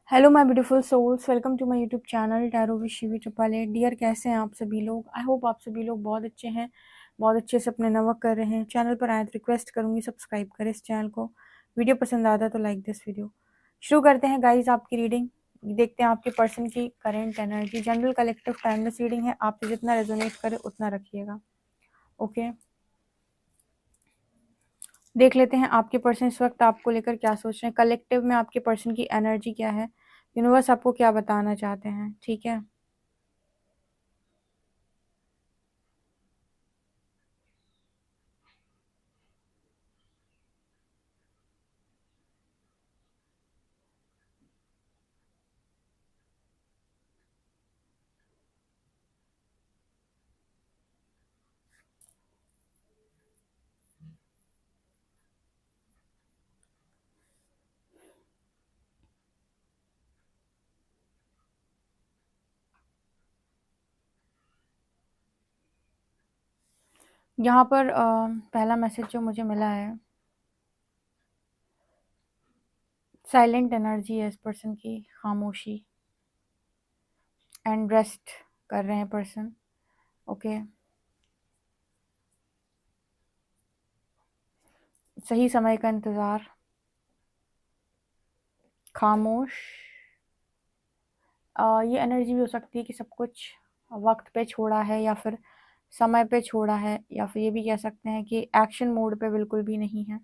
Hello my beautiful souls, welcome to my YouTube channel tarot with Shivi triple. Dear, कैसे हैं आप सभी लोग? आई होप आप सभी लोग बहुत अच्छे हैं, बहुत अच्छे से अपने नमक कर रहे हैं। चैनल पर आए तो रिक्वेस्ट करूंगी सब्सक्राइब करें इस चैनल को। वीडियो पसंद आता तो लाइक दिस वीडियो। शुरू करते हैं गाइज आपकी रीडिंग। देखते हैं आपके पर्सन की current energy. General collective timeless reading है, आपसे जितना रेजोनेट करे उतना रखिएगा। ओके, देख लेते हैं आपके पर्सन इस वक्त आपको लेकर क्या सोच रहे हैं। कलेक्टिव में आपके पर्सन की एनर्जी क्या है, यूनिवर्स आपको क्या बताना चाहते हैं। ठीक है, यहाँ पर पहला मैसेज जो मुझे मिला है, साइलेंट एनर्जी है इस पर्सन की, खामोशी एंड रेस्ट कर रहे हैं पर्सन। ओके, सही समय का इंतज़ार, खामोश। ये एनर्जी भी हो सकती है कि सब कुछ वक्त पे छोड़ा है या फिर समय पे छोड़ा है, या फिर ये भी कह सकते हैं कि एक्शन मोड पे बिल्कुल भी नहीं है,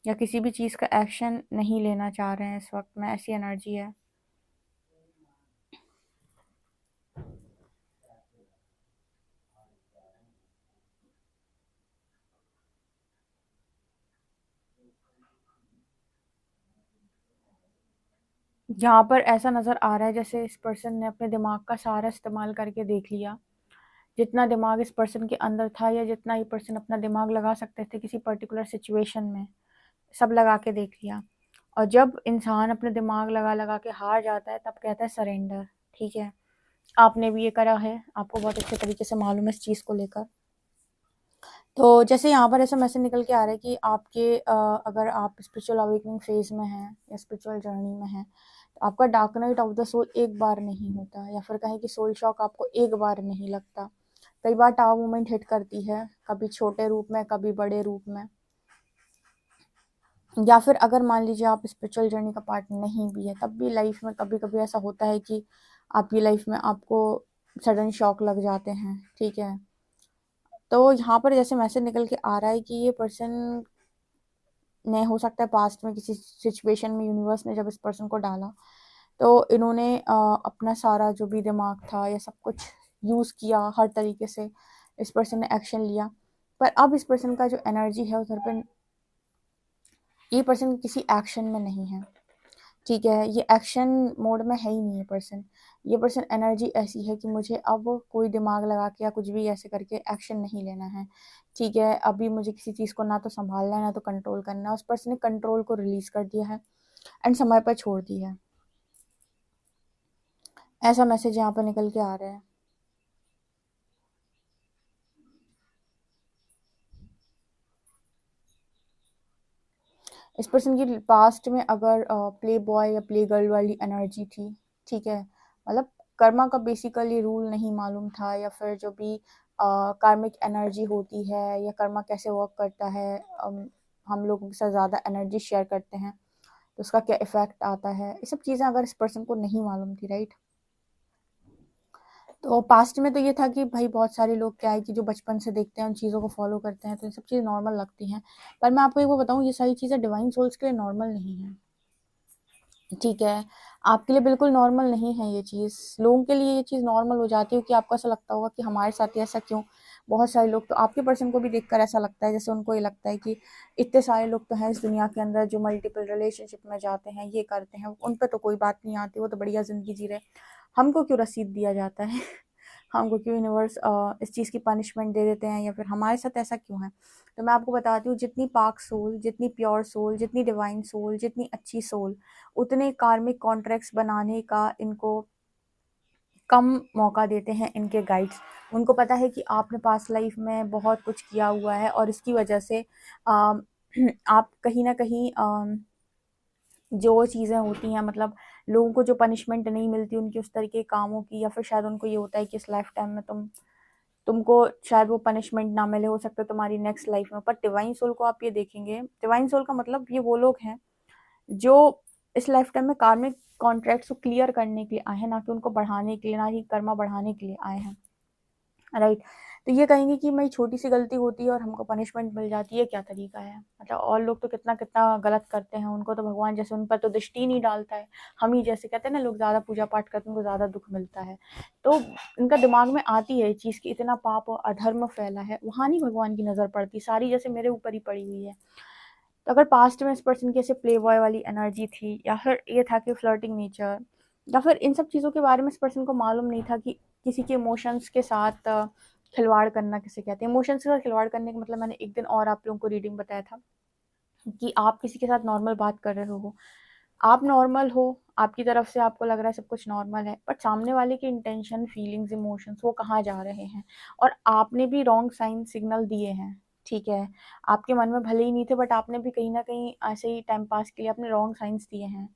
या किसी भी चीज़ का एक्शन नहीं लेना चाह रहे हैं इस वक्त में, ऐसी एनर्जी है। यहाँ पर ऐसा नज़र आ रहा है जैसे इस पर्सन ने अपने दिमाग का सारा इस्तेमाल करके देख लिया, जितना दिमाग इस पर्सन के अंदर था या जितना ये पर्सन अपना दिमाग लगा सकते थे किसी पर्टिकुलर सिचुएशन में, सब लगा के देख लिया। और जब इंसान अपने दिमाग लगा लगा के हार जाता है तब कहता है सरेंडर। ठीक है, आपने भी ये करा है, आपको बहुत अच्छे तरीके से मालूम है इस चीज़ को लेकर। तो जैसे यहाँ पर ऐसा मैसेज निकल के आ रहा है कि आपके अगर आप स्पिरिचुअल अवेकनिंग फेज में हैं या स्पिरिचुअल जर्नी में हैं, तो आपका dark night of the soul एक बार नहीं होता, या फिर कहें कि सोल शॉक आपको एक बार नहीं लगता। कई बार टावर मूवमेंट हिट करती है, कभी छोटे रूप में कभी बड़े रूप में। या फिर अगर मान लीजिए आप स्पिरिचुअल जर्नी का पार्ट नहीं भी है, तब भी लाइफ में कभी कभी ऐसा होता है कि आपकी लाइफ में आपको सडन शॉक लग जाते हैं। ठीक है, तो यहाँ पर जैसे मैसेज निकल के आ रहा है कि ये पर्सन ने, हो सकता है पास्ट में किसी सिचुएशन में यूनिवर्स ने जब इस पर्सन को डाला तो इन्होंने अपना सारा जो भी दिमाग था या सब कुछ यूज़ किया, हर तरीके से इस पर्सन ने एक्शन लिया। पर अब इस पर्सन का जो एनर्जी है उधर पे, ये पर्सन किसी एक्शन में नहीं है। ठीक है, ये एक्शन मोड में है ही नहीं। ये पर्सन एनर्जी ऐसी है कि मुझे अब कोई दिमाग लगा के या कुछ भी ऐसे करके एक्शन नहीं लेना है। ठीक है, अभी मुझे किसी चीज़ को ना तो संभालना है ना तो कंट्रोल करना है। उस पर्सन ने कंट्रोल को रिलीज कर दिया है एंड समय पर छोड़ दिया है। ऐसा मैसेज यहाँ पर निकल के आ रहा है। इस पर्सन की पास्ट में अगर प्ले बॉय या प्ले गर्ल वाली एनर्जी थी, ठीक है, मतलब कर्मा का बेसिकली रूल नहीं मालूम था, या फिर जो भी कार्मिक एनर्जी होती है या कर्मा कैसे वर्क करता है, हम लोगों के साथ ज़्यादा एनर्जी शेयर करते हैं तो उसका क्या इफेक्ट आता है, ये सब चीज़ें अगर इस पर्सन को नहीं मालूम थी, राइट। तो पास्ट में तो ये था कि भाई बहुत सारे लोग क्या है कि जो बचपन से देखते हैं उन चीज़ों को फॉलो करते हैं तो ये सब चीज़ नॉर्मल लगती हैं। पर मैं आपको एक वो बताऊँ, ये सारी चीज़ें डिवाइन सोल्स के लिए नॉर्मल नहीं है। ठीक है, आपके लिए बिल्कुल नॉर्मल नहीं है ये चीज़। लोगों के लिए ये चीज़ नॉर्मल हो जाती है कि आपको ऐसा लगता होगा कि हमारे साथ ही ऐसा क्यों। बहुत सारे लोग तो आपके पर्सन को भी देखकर ऐसा लगता है जैसे उनको ये लगता है कि इतने सारे लोग तो हैं इस दुनिया के अंदर जो मल्टीपल रिलेशनशिप में जाते हैं, ये करते हैं, उन पर तो कोई बात नहीं आती, वो तो बढ़िया ज़िंदगी जी रहे, हमको क्यों रसीद दिया जाता है। हमको क्यों यूनिवर्स इस चीज़ की पनिशमेंट दे देते हैं, या फिर हमारे साथ ऐसा क्यों है। तो मैं आपको बताती हूँ, जितनी पाक सोल, जितनी प्योर सोल, जितनी डिवाइन सोल, जितनी अच्छी सोल, उतने कार्मिक कॉन्ट्रैक्ट्स बनाने का इनको कम मौका देते हैं इनके गाइड्स। उनको पता है कि आपने पास्ट लाइफ में बहुत कुछ किया हुआ है और इसकी वजह से आप कहीं ना कहीं जो चीज़ें होती हैं, मतलब लोगों को जो पनिशमेंट नहीं मिलती उनके उस तरीके के कामों की, या फिर शायद उनको ये होता है कि इस लाइफ टाइम में तुमको शायद वो पनिशमेंट ना मिले, हो सकता है तुम्हारी नेक्स्ट लाइफ में। पर डिवाइन सोल को आप ये देखेंगे, डिवाइन सोल का मतलब ये वो लोग हैं जो इस लाइफ टाइम में कार्मिक कॉन्ट्रैक्ट्स को क्लियर करने के लिए आए हैं, ना कि उनको बढ़ाने के लिए, ना ही कर्मा बढ़ाने के लिए आए हैं, राइट। तो ये कहेंगे कि मेरी छोटी सी गलती होती है और हमको पनिशमेंट मिल जाती है, क्या तरीका है? मतलब और लोग तो कितना कितना गलत करते हैं, उनको तो भगवान जैसे उन पर तो दृष्टि नहीं डालता है। हम ही जैसे कहते हैं ना, लोग ज़्यादा पूजा पाठ करते हैं उनको ज़्यादा दुख मिलता है। तो इनका दिमाग में आती है ये चीज़ कि इतना पाप और अधर्म फैला है, वहाँ नहीं भगवान की नज़र पड़ती, सारी जैसे मेरे ऊपर ही पड़ी हुई है। तो अगर पास्ट में इस पर्सन की ऐसे प्ले बॉय वाली एनर्जी थी, या फिर ये था कि फ्लर्टिंग नेचर, या फिर इन सब चीज़ों के बारे में इस पर्सन को मालूम नहीं था कि किसी के इमोशंस के साथ खिलवाड़ करना किसे कहते हैं। इमोशंस के साथ खिलवाड़ करने का मतलब मैंने एक दिन और आप लोगों को रीडिंग बताया था कि आप किसी के साथ नॉर्मल बात कर रहे हो, आप नॉर्मल हो, आपकी तरफ से आपको लग रहा है सब कुछ नॉर्मल है, बट सामने वाले की इंटेंशन, फीलिंग्स, इमोशंस वो कहाँ जा रहे हैं, और आपने भी रॉन्ग साइन सिग्नल दिए हैं, ठीक है। आपके मन में भले ही नहीं थे, बट आपने भी कहीं ना कहीं ऐसे ही टाइम पास के लिए अपने रॉन्ग साइंस दिए हैं,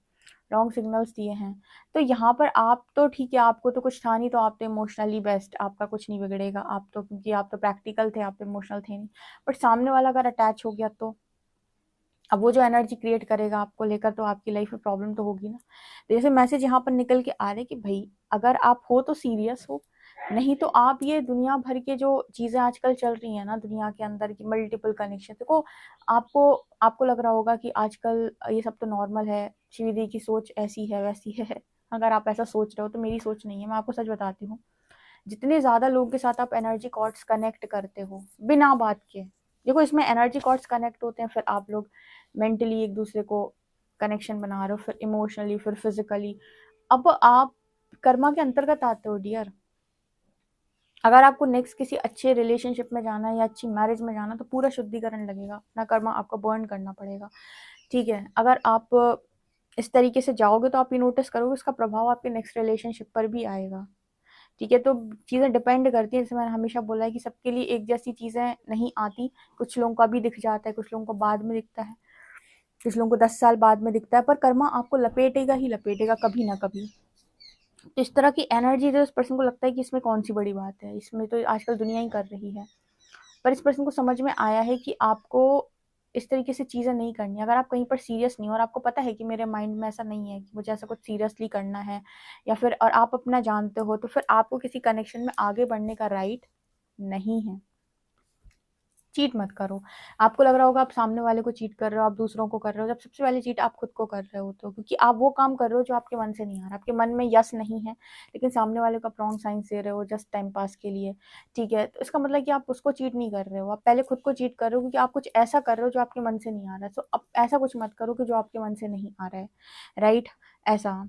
रॉन्ग सिग्नल्स दिए हैं। तो यहाँ पर आप तो ठीक है, आपको तो कुछ था नहीं, तो आप तो इमोशनली बेस्ट, आपका कुछ नहीं बिगड़ेगा, आप तो, क्योंकि आप तो प्रैक्टिकल थे, आप तो इमोशनल थे नहीं। बट सामने वाला अगर अटैच हो गया तो अब वो जो एनर्जी क्रिएट करेगा आपको लेकर, तो आपकी लाइफ में प्रॉब्लम तो होगी ना। तो जैसे मैसेज यहाँ पर निकल के आ रहे कि भाई अगर आप हो तो सीरियस हो, नहीं तो आप ये दुनिया भर के जो चीज़ें आजकल चल रही हैं ना दुनिया के अंदर की मल्टीपल कनेक्शन, देखो आपको आपको लग रहा होगा कि आजकल ये सब तो नॉर्मल है, श्रीविद्या की सोच ऐसी है वैसी है। अगर आप ऐसा सोच रहे हो तो मेरी सोच नहीं है, मैं आपको सच बताती हूँ। जितने ज़्यादा लोगों के साथ आप एनर्जी कॉर्ड्स कनेक्ट करते हो बिना बात के, देखो इसमें एनर्जी कॉर्ड्स कनेक्ट होते हैं, फिर आप लोग मेंटली एक दूसरे को कनेक्शन बना रहे हो, फिर इमोशनली, फिर फिजिकली। अब आप कर्मा के अंतर्गत आते हो डियर। अगर आपको नेक्स्ट किसी अच्छे रिलेशनशिप में जाना है या अच्छी मैरिज में जाना, तो पूरा शुद्धिकरण लगेगा, अपना कर्मा आपको बर्न करना पड़ेगा, ठीक है। अगर आप इस तरीके से जाओगे तो आप ये नोटिस करोगे उसका प्रभाव आपके नेक्स्ट रिलेशनशिप पर भी आएगा, ठीक है। तो चीज़ें डिपेंड करती है, जैसे मैंने हमेशा बोला है कि सबके लिए एक जैसी चीज़ें नहीं आती, कुछ लोगों का भी दिख जाता है, कुछ लोगों को बाद में दिखता है, कुछ लोगों को 10 साल बाद में दिखता है, पर कर्मा आपको लपेटेगा ही लपेटेगा कभी ना कभी। तो इस तरह की एनर्जी जो इस पर्सन को लगता है कि इसमें कौन सी बड़ी बात है, इसमें तो आजकल दुनिया ही कर रही है। पर इस पर्सन को समझ में आया है कि आपको इस तरीके से चीज़ें नहीं करनी। अगर आप कहीं पर सीरियस नहीं हो और आपको पता है कि मेरे माइंड में ऐसा नहीं है कि मुझे ऐसा कुछ सीरियसली करना है, या फिर और आप अपना जानते हो, तो फिर आपको किसी कनेक्शन में आगे बढ़ने का राइट नहीं है। चीट मत करो। आपको लग रहा होगा आप सामने वाले को चीट कर रहे हो, आप दूसरों को कर रहे हो, जब सबसे पहले चीट आप खुद को कर रहे हो, तो क्योंकि आप वो काम कर रहे हो जो आपके मन से नहीं आ रहा, आपके मन में यस नहीं है, लेकिन सामने वाले को आप रॉन्ग साइंस दे रहे हो जस्ट टाइम पास के लिए, ठीक है। तो इसका मतलब कि आप उसको चीट नहीं कर रहे हो, आप पहले खुद को चीट कर रहे हो, क्योंकि आप कुछ ऐसा कर रहे हो जो आपके मन से नहीं आ रहा है। तो अब ऐसा कुछ मत करो कि जो आपके मन से नहीं आ रहा है, राइट, ऐसा।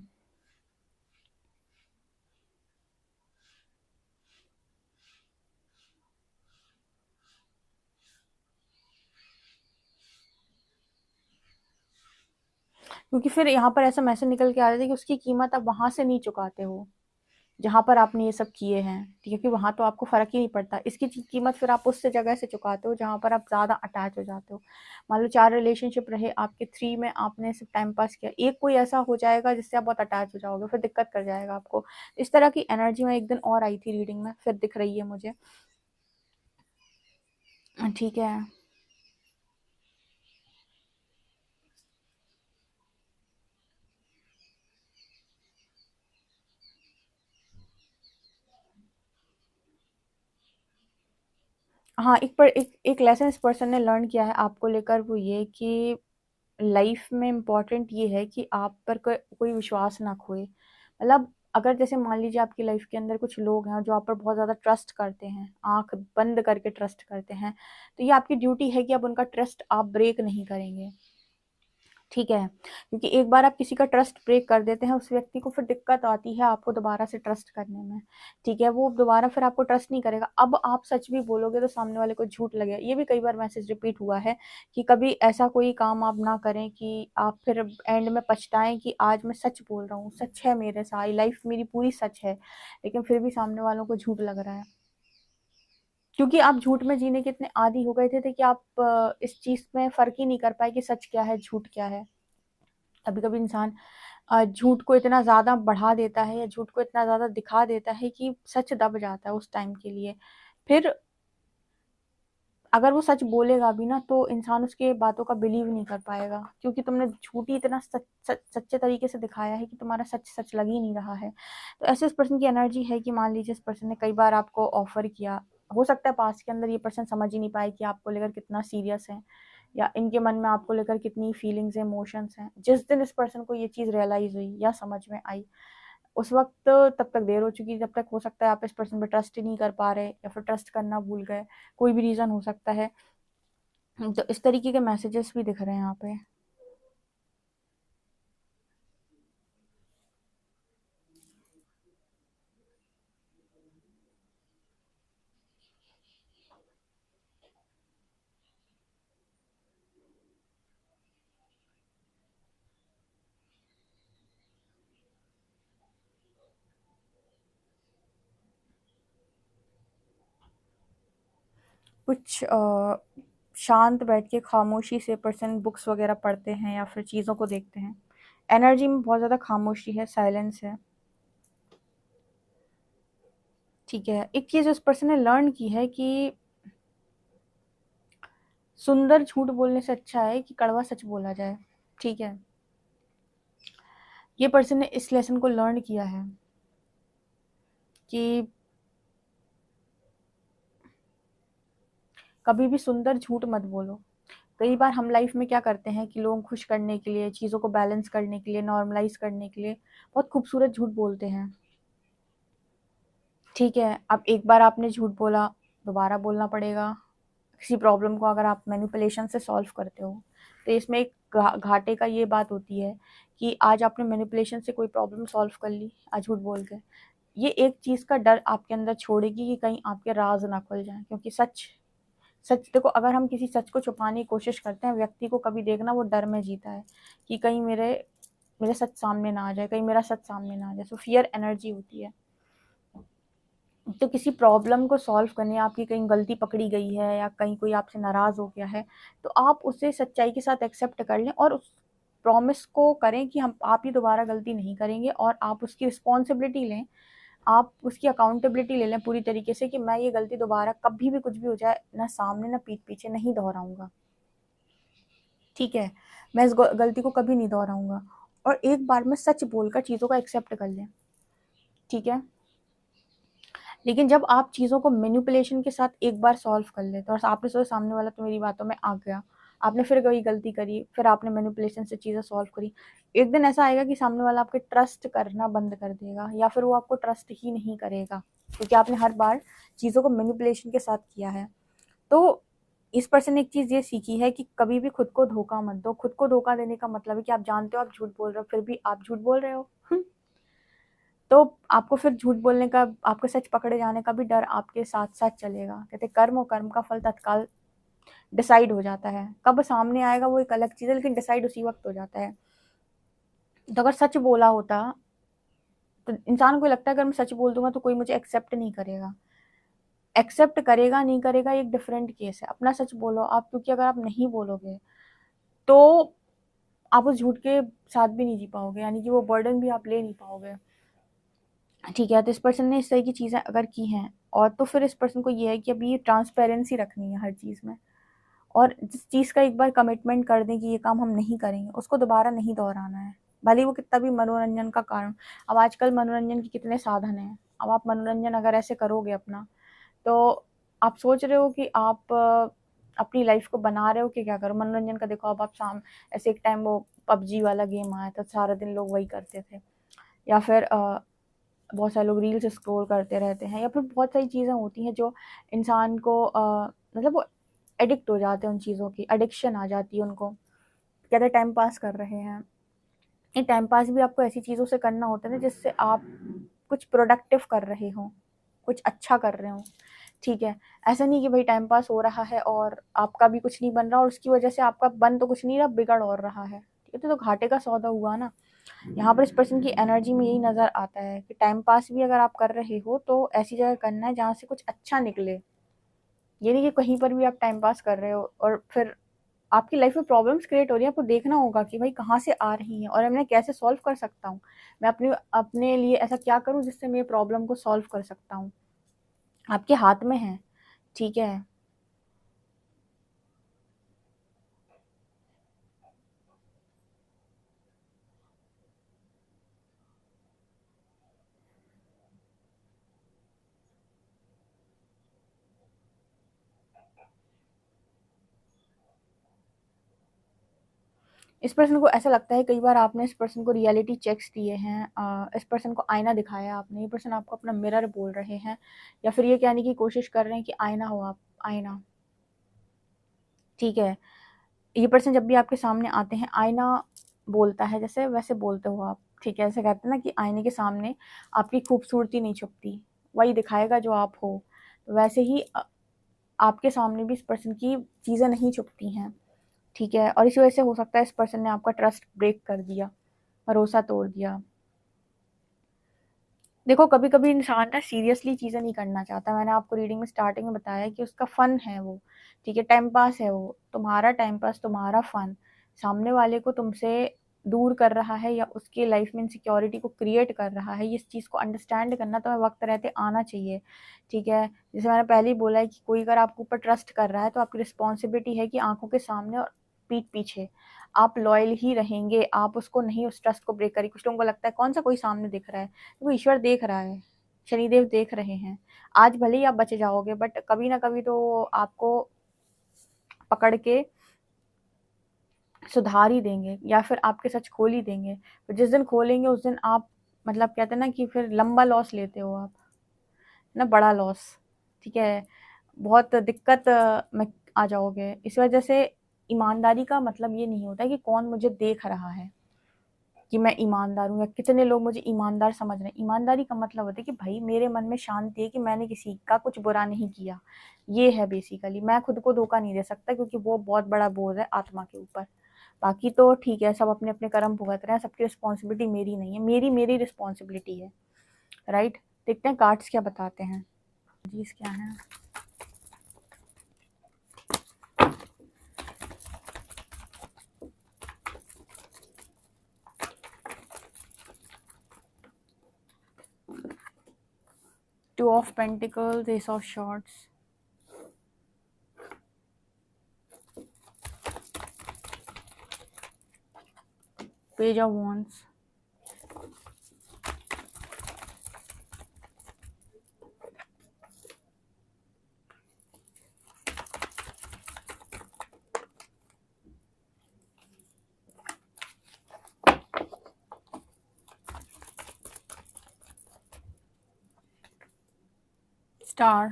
क्योंकि फिर यहाँ पर ऐसा मैसेज निकल के आ रहा था कि उसकी कीमत आप वहां से नहीं चुकाते हो जहाँ पर आपने ये सब किए हैं, ठीक है, कि वहाँ तो आपको फ़र्क ही नहीं पड़ता। इसकी कीमत फिर आप उस जगह से चुकाते हो जहाँ पर आप ज़्यादा अटैच हो जाते हो। मान लो 4 रिलेशनशिप रहे आपके, 3 में आपने सिर्फ टाइम पास किया, एक कोई ऐसा हो जाएगा जिससे आप बहुत अटैच हो जाओगे, फिर दिक्कत कर जाएगा आपको। इस तरह की एनर्जी में एक दिन और आई थी रीडिंग में, फिर दिख रही है मुझे, ठीक है। हाँ, एक लेसन इस पर्सन ने लर्न किया है आपको लेकर, वो ये कि लाइफ में इम्पोर्टेंट ये है कि आप पर कोई विश्वास ना खोए। मतलब अगर जैसे मान लीजिए आपकी लाइफ के अंदर कुछ लोग हैं जो आप पर बहुत ज़्यादा ट्रस्ट करते हैं, आंख बंद करके ट्रस्ट करते हैं, तो ये आपकी ड्यूटी है कि आप उनका ट्रस्ट आप ब्रेक नहीं करेंगे, ठीक है। क्योंकि एक बार आप किसी का ट्रस्ट ब्रेक कर देते हैं उस व्यक्ति को, फिर दिक्कत आती है आपको दोबारा से ट्रस्ट करने में, ठीक है। वो दोबारा फिर आपको ट्रस्ट नहीं करेगा। अब आप सच भी बोलोगे तो सामने वाले को झूठ लगेगा। ये भी कई बार मैसेज रिपीट हुआ है कि कभी ऐसा कोई काम आप ना करें कि आप फिर एंड में पछताएं कि आज मैं सच बोल रहा हूँ, सच है मेरे साथ, लाइफ मेरी पूरी सच है, लेकिन फिर भी सामने वालों को झूठ लग रहा है, क्योंकि आप झूठ में जीने के इतने आदी हो गए थे कि आप इस चीज में फर्क ही नहीं कर पाए कि सच क्या है झूठ क्या है, कभी कभी इंसान झूठ को इतना ज़्यादा बढ़ा देता है या झूठ को इतना ज़्यादा दिखा देता है कि सच दब जाता है उस टाइम के लिए। फिर अगर वो सच बोलेगा भी ना तो इंसान उसके बातों का बिलीव नहीं कर पाएगा, क्योंकि तुमने झूठ ही इतना सच्चे तरीके से दिखाया है कि तुम्हारा सच सच लग ही नहीं रहा है। तो ऐसे उस पर्सन की एनर्जी है कि मान लीजिए इस पर्सन ने कई बार आपको ऑफर किया, हो सकता है पास्ट के अंदर ये पर्सन समझ ही नहीं पाए कि आपको लेकर कितना सीरियस है या इनके मन में आपको लेकर कितनी फीलिंग्स है, इमोशंस हैं। जिस दिन इस पर्सन को ये चीज़ रियलाइज हुई या समझ में आई, उस वक्त तब तक देर हो चुकी। जब तक हो सकता है आप इस पर्सन पे ट्रस्ट ही नहीं कर पा रहे या फिर ट्रस्ट करना भूल गए, कोई भी रीज़न हो सकता है। तो इस तरीके के मैसेजेस भी दिख रहे हैं यहाँ पे। कुछ शांत बैठ के खामोशी से पर्सन बुक्स वगैरह पढ़ते हैं या फिर चीज़ों को देखते हैं। एनर्जी में बहुत ज़्यादा खामोशी है, साइलेंस है। ठीक है, एक चीज़ उस पर्सन ने लर्न की है कि सुंदर झूठ बोलने से अच्छा है कि कड़वा सच बोला जाए। ठीक है, ये पर्सन ने इस लेसन को लर्न किया है कि कभी भी सुंदर झूठ मत बोलो। कई बार हम लाइफ में क्या करते हैं कि लोग खुश करने के लिए, चीज़ों को बैलेंस करने के लिए, नॉर्मलाइज करने के लिए बहुत खूबसूरत झूठ बोलते हैं। ठीक है, अब एक बार आपने झूठ बोला, दोबारा बोलना पड़ेगा। किसी प्रॉब्लम को अगर आप मैनिपुलेशन से सॉल्व करते हो तो इसमें एक घाटे का ये बात होती है कि आज आपने मैनिपुलेशन से कोई प्रॉब्लम सॉल्व कर ली आज झूठ बोल के, ये एक चीज़ का डर आपके अंदर छोड़ेगी कि कहीं आपके राज ना खुल जाए। क्योंकि सच सच देखो, अगर हम किसी सच को छुपाने की कोशिश करते हैं, व्यक्ति को कभी देखना वो डर में जीता है कि कहीं मेरे मेरे सच सामने ना आ जाए, कहीं मेरा सच सामने ना आ जाए। सो फियर एनर्जी होती है। तो किसी प्रॉब्लम को सॉल्व करने, आपकी कहीं गलती पकड़ी गई है या कहीं कोई आपसे नाराज़ हो गया है, तो आप उसे सच्चाई के साथ एक्सेप्ट कर लें और उस प्रॉमिस को करें कि हम आप ये दोबारा गलती नहीं करेंगे और आप उसकी रिस्पॉन्सिबिलिटी लें, आप उसकी अकाउंटेबिलिटी ले लें पूरी तरीके से कि मैं ये गलती दोबारा कभी भी कुछ भी हो जाए, ना सामने ना पीठ पीछे नहीं दोहराऊंगा। ठीक है, मैं इस गलती को कभी नहीं दोहराऊंगा और एक बार में सच बोलकर चीज़ों को एक्सेप्ट कर लें। ठीक है, लेकिन जब आप चीज़ों को मैनिपुलेशन के साथ एक बार सॉल्व कर लेते हो और आपने सोचा सामने वाला तो मेरी बातों में आ गया, आपने फिर कोई गलती करी, फिर आपने मैनिपुलेशन से चीज़ें सॉल्व करी, एक दिन ऐसा आएगा कि सामने वाला आपके ट्रस्ट करना बंद कर देगा या फिर वो आपको ट्रस्ट ही नहीं करेगा, क्योंकि आपने हर बार चीज़ों को मैनिपुलेशन के साथ किया है। तो इस पर्सन ने एक चीज़ ये सीखी है कि कभी भी खुद को धोखा मत दो। खुद को धोखा देने का मतलब है कि आप जानते हो आप झूठ बोल रहे हो, फिर भी आप झूठ बोल रहे हो। तो आपको फिर झूठ बोलने का, आपके सच पकड़े जाने का भी डर आपके साथ साथ चलेगा। कहते कर्म और कर्म का फल तत्काल डिसाइड हो जाता है, कब सामने आएगा वो एक अलग चीज़ है, लेकिन डिसाइड उसी वक्त हो जाता है। तो अगर सच बोला होता तो इंसान को लगता है अगर मैं सच बोल दूंगा तो कोई मुझे एक्सेप्ट नहीं करेगा। एक्सेप्ट करेगा नहीं करेगा एक डिफरेंट केस है। अपना सच बोलो आप, क्योंकि अगर आप नहीं बोलोगे तो आप उस झूठ के साथ भी नहीं जी पाओगे, यानी कि वो बर्डन भी आप ले नहीं पाओगे। ठीक है, तो इस पर्सन ने इस तरह की चीज़ें अगर की हैं और तो फिर इस पर्सन को ये है कि अभी ये ट्रांसपेरेंसी रखनी है हर चीज़ में, और जिस चीज़ का एक बार कमिटमेंट कर दें कि ये काम हम नहीं करेंगे, उसको दोबारा नहीं दोहराना है, भले वो कितना भी मनोरंजन का कारण। अब आजकल मनोरंजन के कितने साधन हैं। अब आप मनोरंजन अगर ऐसे करोगे अपना, तो आप सोच रहे हो कि आप अपनी लाइफ को बना रहे हो कि क्या करो मनोरंजन का। देखो अब आप शाम ऐसे एक टाइम वो पबजी वाला गेम आया था, सारा दिन लोग वही करते थे, या फिर बहुत सारे लोग रील्स स्क्रॉल करते रहते हैं, या फिर बहुत सारी चीज़ें होती हैं जो इंसान को मतलब वो एडिक्ट हो जाते हैं, उन चीज़ों की एडिक्शन आ जाती है उनको। कहते टाइम पास कर रहे हैं, ये टाइम पास भी आपको ऐसी चीज़ों से करना होता है ना जिससे आप कुछ प्रोडक्टिव कर रहे हो, कुछ अच्छा कर रहे हो। ठीक है, ऐसा नहीं कि भाई टाइम पास हो रहा है और आपका भी कुछ नहीं बन रहा और उसकी वजह से आपका बन तो कुछ नहीं रहा, बिगड़ और रहा है। ठीक है, तो घाटे का सौदा हुआ ना। यहाँ पर इस पर्सन की एनर्जी में यही नज़र आता है कि टाइम पास भी अगर आप कर रहे हो तो ऐसी जगह करना है जहाँ से कुछ अच्छा निकले। ये नहीं कि कहीं पर भी आप टाइम पास कर रहे हो और फिर आपकी लाइफ में प्रॉब्लम्स क्रिएट हो रही है, आपको देखना होगा कि भाई कहाँ से आ रही हैं और मैं कैसे सॉल्व कर सकता हूँ। मैं अपने अपने लिए ऐसा क्या करूँ जिससे मैं प्रॉब्लम को सॉल्व कर सकता हूँ। आपके हाथ में है, ठीक है। इस पर्सन को ऐसा लगता है कई बार आपने इस पर्सन को रियलिटी चेक्स दिए हैं, इस पर्सन को आईना दिखाया आपने, ये पर्सन आपको अपना मिरर बोल रहे हैं, या फिर ये कहने की कोशिश कर रहे हैं कि आईना हो आप, आईना, ठीक है। ये पर्सन जब भी आपके सामने आते हैं, आईना बोलता है जैसे वैसे बोलते हो आप, ठीक है। ऐसे कहते हैं ना कि आईने के सामने आपकी खूबसूरती नहीं छुपती, वही दिखाएगा जो आप हो। तो वैसे ही आपके सामने भी इस पर्सन की चीज़ें नहीं छुपती हैं, ठीक है। और इसी वजह से हो सकता है इस पर्सन ने आपका ट्रस्ट ब्रेक कर दिया, भरोसा तोड़ दिया। देखो कभी कभी इंसान ना सीरियसली चीज़ें नहीं करना चाहता। मैंने आपको रीडिंग में स्टार्टिंग में बताया कि उसका फन है वो, ठीक है, टाइम पास है वो, तुम्हारा टाइम पास, तुम्हारा फन सामने वाले को तुमसे दूर कर रहा है या उसकी लाइफ में इनसिक्योरिटी को क्रिएट कर रहा है। इस चीज़ को अंडरस्टैंड करना तुम्हें वक्त रहते आना चाहिए, ठीक है। जैसे मैंने पहले ही बोला है कि कोई अगर आपके ऊपर ट्रस्ट कर रहा है तो आपकी रिस्पॉन्सिबिलिटी है कि आंखों के सामने और पीठ पीछे आप लॉयल ही रहेंगे, आप उसको नहीं, उस ट्रस्ट को ब्रेक करें। कुछ लोगों को लगता है कौन सा कोई सामने दिख रहा है, वो ईश्वर देख रहा है, शनिदेव देख रहे हैं। आज भले ही आप बच जाओगे बट कभी ना कभी तो आपको पकड़ के सुधार ही देंगे या फिर आपके सच खोल ही देंगे। तो जिस दिन खोलेंगे उस दिन आप, मतलब कहते हैं ना कि फिर लंबा लॉस लेते हो आप, ना बड़ा लॉस, ठीक है। बहुत दिक्कत में आ जाओगे। इस वजह से ईमानदारी का मतलब ये नहीं होता है कि कौन मुझे देख रहा है कि मैं ईमानदार हूँ या कितने लोग मुझे ईमानदार समझ रहे हैं। ईमानदारी का मतलब होता है कि भाई मेरे मन में शांति है कि मैंने किसी का कुछ बुरा नहीं किया। ये है बेसिकली, मैं खुद को धोखा नहीं दे सकता क्योंकि वो बहुत बड़ा बोझ है आत्मा के ऊपर। बाकी तो ठीक है, सब अपने अपने कर्म भुगत रहे हैं, सबकी रिस्पॉन्सिबिलिटी मेरी नहीं है, मेरी मेरी रिस्पॉन्सिबिलिटी है, राइट। देखते हैं कार्ड्स क्या बताते हैं। जी क्या है। Two of Pentacles, Ace of Swords, Page of Wands, Star,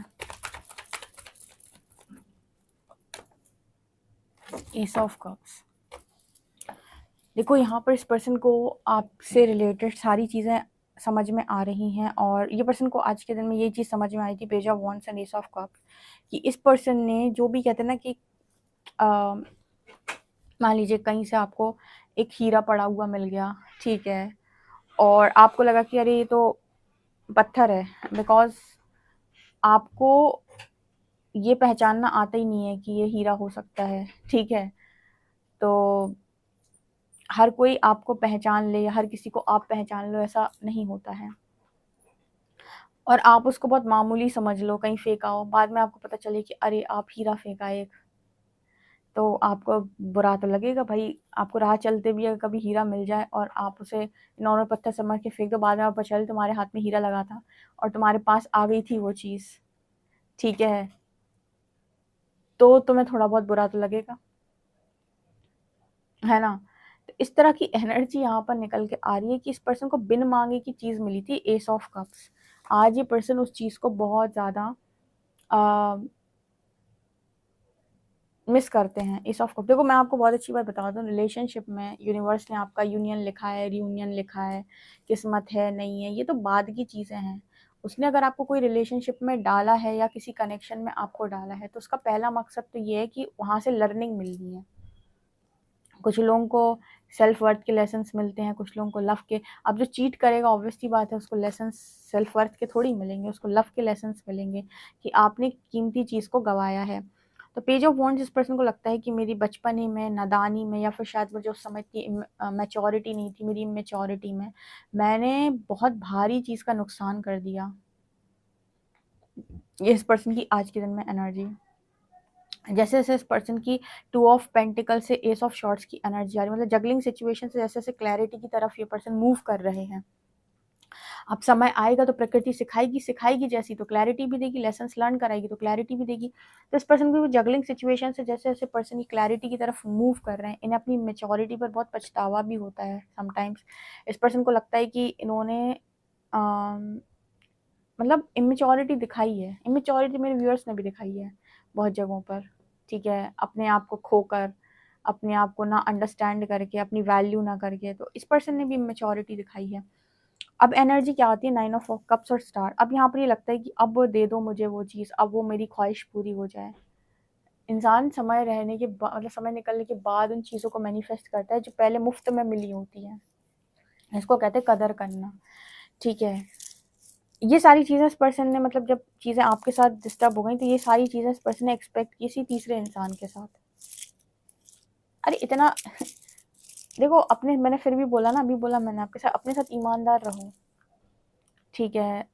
Ace of Cups। देखो यहाँ पर इस पर्सन को आपसे रिलेटेड सारी चीज़ें समझ में आ रही हैं और ये पर्सन को आज के दिन में ये चीज़ समझ में आई थी, page of wands and S of cups, कि इस पर्सन ने जो भी कहते हैं ना कि मान लीजिए कहीं से आपको एक हीरा पड़ा हुआ मिल गया, ठीक है, और आपको लगा कि अरे ये तो पत्थर है, बिकॉज आपको ये पहचानना आता ही नहीं है कि ये हीरा हो सकता है, ठीक है। तो हर कोई आपको पहचान ले या हर किसी को आप पहचान लो, ऐसा नहीं होता है। और आप उसको बहुत मामूली समझ लो, कहीं फेंका हो, बाद में आपको पता चले कि अरे आप हीरा फेंका एक, तो आपको बुरा तो लगेगा भाई। आपको राह चलते भी अगर कभी हीरा मिल जाए और आप उसे नॉर्मल पत्थर समझ के फेंक दो, बाद में आप पता चले तुम्हारे हाथ में हीरा लगा था और तुम्हारे पास आ गई थी वो चीज़, ठीक है, तो तुम्हें थोड़ा बहुत बुरा तो लगेगा, है ना। तो इस तरह की एनर्जी यहाँ पर निकल के आ रही है कि इस पर्सन को बिन मांगे की चीज़ मिली थी, एस ऑफ कप्स। आज ये पर्सन उस चीज़ को बहुत ज़्यादा मिस करते हैं। एस ऑफ कप, देखो मैं आपको बहुत अच्छी बात बता दूं, रिलेशनशिप में यूनिवर्स ने आपका यूनियन लिखा है, रियूनियन लिखा है, किस्मत है नहीं है, ये तो बाद की चीज़ें हैं। उसने अगर आपको कोई रिलेशनशिप में डाला है या किसी कनेक्शन में आपको डाला है तो उसका पहला मकसद तो ये है कि वहाँ से लर्निंग मिलनी है। कुछ लोगों को सेल्फ वर्थ के लेसन्स मिलते हैं, कुछ लोगों को लव के। अब जो चीट करेगा ऑब्वियसली बात है उसको लेसन्स सेल्फ वर्थ के थोड़ी मिलेंगे, उसको लव के लेसन्स मिलेंगे कि आपने कीमती चीज़ को गंवाया है। तो पेज ऑफ वॉन्ड्स, इस पर्सन को लगता है कि मेरी बचपने में, नादानी में, या फिर शायद मुझे उस समय की मैच्योरिटी नहीं थी, मेरी इमेच्योरिटी में मैंने बहुत भारी चीज़ का नुकसान कर दिया। ये इस पर्सन की आज के दिन में एनर्जी। जैसे जैसे इस पर्सन की 2 ऑफ पेंटिकल से एस ऑफ शॉर्ट्स की एनर्जी आ रही है, मतलब जगलिंग सिचुएशन से जैसे जैसे क्लैरिटी की तरफ ये पर्सन मूव कर रहे हैं। अब समय आएगा तो प्रकृति सिखाएगी जैसी तो क्लैरिटी भी देगी, लेसन्स लर्न कराएगी तो क्लैरिटी भी देगी। तो इस पर्सन को जगलिंग सिचुएशन से जैसे जैसे पर्सन की क्लैरिटी की तरफ मूव कर रहे हैं, इन्हें अपनी मेच्योरिटी पर बहुत पछतावा भी होता है समटाइम्स। इस पर्सन को लगता है कि इन्होंने मतलब इमेच्योरिटी दिखाई है, इमेच्योरिटी मेरे व्यूअर्स ने भी दिखाई है बहुत जगहों पर, ठीक है, अपने आप को खोकर, अपने आप को ना अंडरस्टैंड करके, अपनी वैल्यू ना करके, तो इस पर्सन ने भी इमेच्योरिटी दिखाई है। अब एनर्जी क्या होती है, 9 ऑफ कप्स और स्टार। अब यहाँ पर ये लगता है कि अब वो दे दो मुझे वो चीज़, अब वो मेरी ख्वाहिश पूरी हो जाए। इंसान समय रहने के बाद, मतलब समय निकलने के बाद उन चीज़ों को मैनिफेस्ट करता है जो पहले मुफ्त में मिली होती हैं। इसको कहते हैं कदर करना, ठीक है। ये सारी चीज़ें इस पर्सन ने, मतलब जब चीज़ें आपके साथ डिस्टर्ब हो गई, तो ये सारी चीज़ें इस पर्सन ने एक्सपेक्ट की किसी तीसरे इंसान के साथ। अरे इतना देखो, अपने, मैंने फिर भी बोला ना, अभी बोला मैंने आपके साथ, अपने साथ ईमानदार रहो, ठीक है।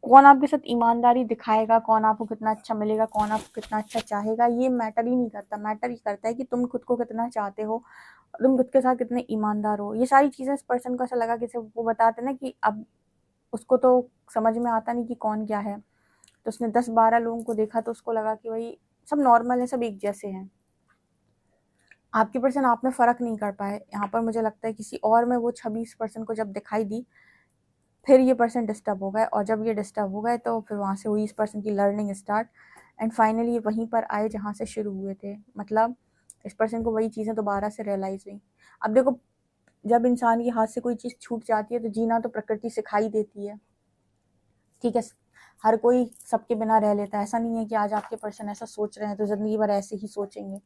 कौन आपके साथ ईमानदारी दिखाएगा, कौन आपको कितना अच्छा मिलेगा, कौन आपको कितना अच्छा चाहेगा, ये मैटर ही नहीं करता। मैटर ही करता है कि तुम खुद को कितना चाहते हो, तुम खुद के साथ कितने ईमानदार हो। ये सारी चीज़ें इस पर्सन को ऐसा लगा कि वो बताते ना कि अब उसको तो समझ में आता नहीं कि कौन क्या है, तो उसने 10-12 लोगों को देखा तो उसको लगा कि भाई सब नॉर्मल है, सब एक जैसे हैं। आपके पर्सन आप में फ़र्क नहीं कर पाए। यहाँ पर मुझे लगता है किसी और में वो छवि इस पर्सन को जब दिखाई दी, फिर ये पर्सन डिस्टर्ब हो गए, और जब ये डिस्टर्ब हो गए तो फिर वहाँ से हुई इस पर्सन की लर्निंग स्टार्ट, एंड फाइनली ये वहीं पर आए जहाँ से शुरू हुए थे। मतलब इस पर्सन को वही चीज़ें दोबारा से रियलाइज़ हुई। अब देखो, जब इंसान के हाथ से कोई चीज़ छूट जाती है तो जीना तो प्रकृति सिखाई देती है, ठीक है। हर कोई सबके बिना रह लेता है, ऐसा नहीं है कि आज आपके पर्सन ऐसा सोच रहे हैं तो ज़िंदगी भर ऐसे ही सोचेंगे।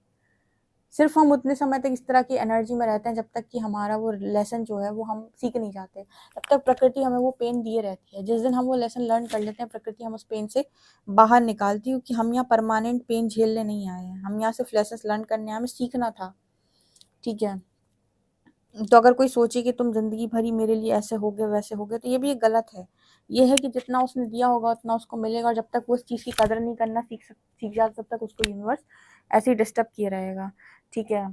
सिर्फ हम उतने समय तक इस तरह की एनर्जी में रहते हैं जब तक कि हमारा वो लेसन जो है वो हम सीख नहीं जाते, तब तक प्रकृति हमें वो पेन दिए रहती है। जिस दिन हम वो लेसन लर्न कर लेते हैं, प्रकृति हम उस पेन से बाहर निकालती है, क्योंकि हम यहाँ परमानेंट पेन झेलने नहीं आए हैं, हम यहाँ सिर्फ लेसन लर्न करने, हमें सीखना था, ठीक है। तो अगर कोई सोचे कि तुम ज़िंदगी भर ही मेरे लिए ऐसे हो गए वैसे हो गए, तो ये भी एक गलत है। ये है कि जितना उसने दिया होगा उतना उसको मिलेगा, और जब तक वो उस चीज़ की कदर नहीं करना सीख जाता, तब तक उसको यूनिवर्स ऐसे ही डिस्टर्ब किए रहेगा, ठीक है।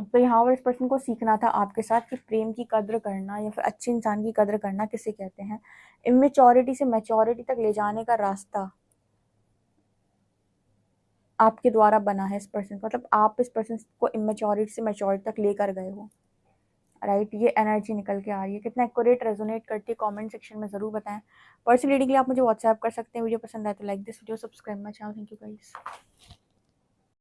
तो यहाँ पर इस पर्सन को सीखना था आपके साथ कि प्रेम की कद्र करना या फिर अच्छे इंसान की कद्र करना किसे कहते हैं। इमेच्योरिटी से मैच्योरिटी तक ले जाने का रास्ता आपके द्वारा बना है इस पर्सन, मतलब आप इस पर्सन को इमेच्योरिटी से मैच्योरिटी तक लेकर गए हो, राइट। ये एनर्जी निकल के आ रही है। कितना एक्यूरेट रेजोनेट करती है कमेंट सेक्शन में ज़रूर बताएं। पर्सनल रीडिंग के लिए आप मुझे व्हाट्सएप कर सकते हैं। वीडियो पसंद आए तो like this video, subscribe my channel. Thank you guys.